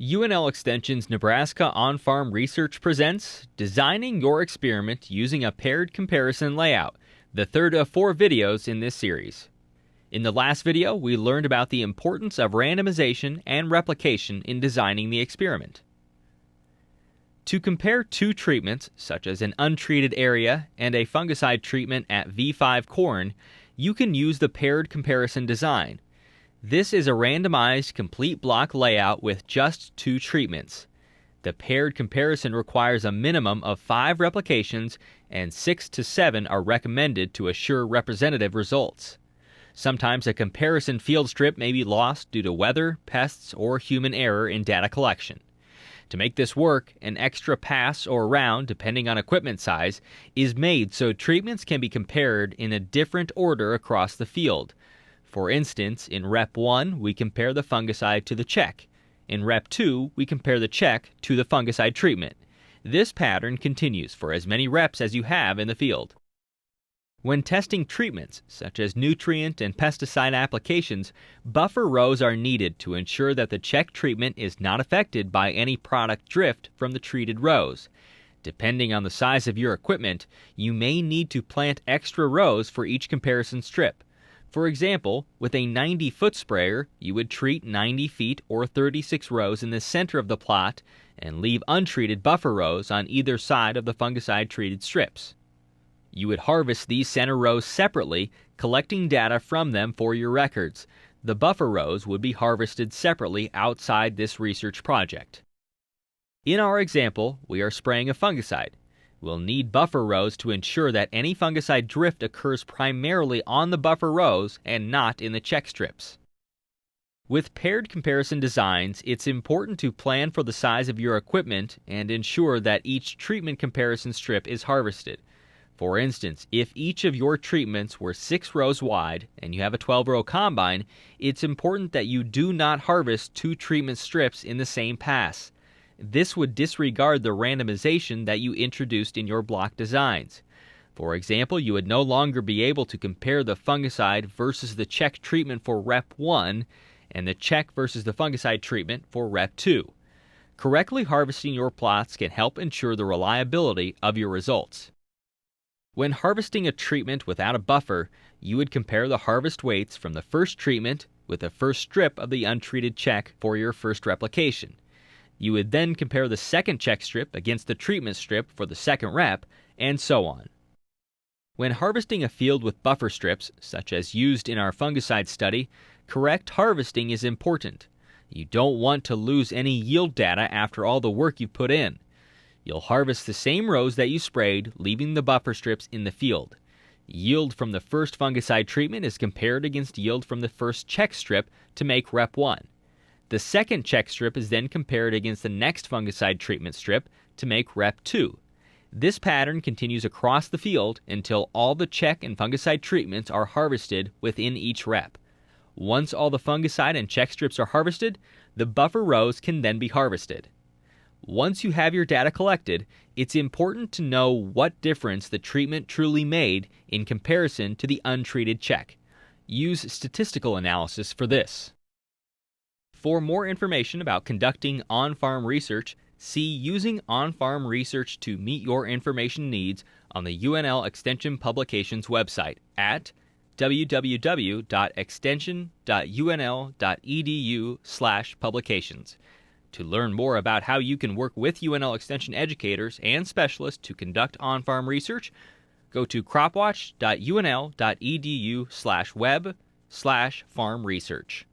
UNL Extension's Nebraska On-Farm Research presents Designing Your Experiment Using a Paired Comparison Layout, the third of 4 videos in this series. In the last video, we learned about the importance of randomization and replication in designing the experiment. To compare 2 treatments, such as an untreated area and a fungicide treatment at V5 corn, you can use the paired comparison design. This is a randomized complete block layout with just 2 treatments. The paired comparison requires a minimum of 5 replications, and 6 to 7 are recommended to assure representative results. Sometimes a comparison field strip may be lost due to weather, pests, or human error in data collection. To make this work, an extra pass or round, depending on equipment size, is made so treatments can be compared in a different order across the field. For instance, in Rep 1, we compare the fungicide to the check. In Rep 2, we compare the check to the fungicide treatment. This pattern continues for as many reps as you have in the field. When testing treatments, such as nutrient and pesticide applications, buffer rows are needed to ensure that the check treatment is not affected by any product drift from the treated rows. Depending on the size of your equipment, you may need to plant extra rows for each comparison strip. For example, with a 90-foot sprayer, you would treat 90 feet or 36 rows in the center of the plot and leave untreated buffer rows on either side of the fungicide-treated strips. You would harvest these center rows separately, collecting data from them for your records. The buffer rows would be harvested separately outside this research project. In our example, we are spraying a fungicide. We'll need buffer rows to ensure that any fungicide drift occurs primarily on the buffer rows and not in the check strips. With paired comparison designs, it's important to plan for the size of your equipment and ensure that each treatment comparison strip is harvested. For instance, if each of your treatments were 6 rows wide and you have a 12-row combine, it's important that you do not harvest 2 treatment strips in the same pass. This would disregard the randomization that you introduced in your block designs. For example, you would no longer be able to compare the fungicide versus the check treatment for Rep 1 and the check versus the fungicide treatment for Rep 2. Correctly harvesting your plots can help ensure the reliability of your results. When harvesting a treatment without a buffer, you would compare the harvest weights from the first treatment with the first strip of the untreated check for your first replication. You would then compare the second check strip against the treatment strip for the second rep, and so on. When harvesting a field with buffer strips, such as used in our fungicide study, correct harvesting is important. You don't want to lose any yield data after all the work you've put in. You'll harvest the same rows that you sprayed, leaving the buffer strips in the field. Yield from the first fungicide treatment is compared against yield from the first check strip to make Rep 1. The second check strip is then compared against the next fungicide treatment strip to make Rep 2. This pattern continues across the field until all the check and fungicide treatments are harvested within each rep. Once all the fungicide and check strips are harvested, the buffer rows can then be harvested. Once you have your data collected, it's important to know what difference the treatment truly made in comparison to the untreated check. Use statistical analysis for this. For more information about conducting on-farm research, see Using On-Farm Research to Meet Your Information Needs on the UNL Extension Publications website at www.extension.unl.edu/publications. To learn more about how you can work with UNL Extension educators and specialists to conduct on-farm research, go to cropwatch.unl.edu/web/farm research.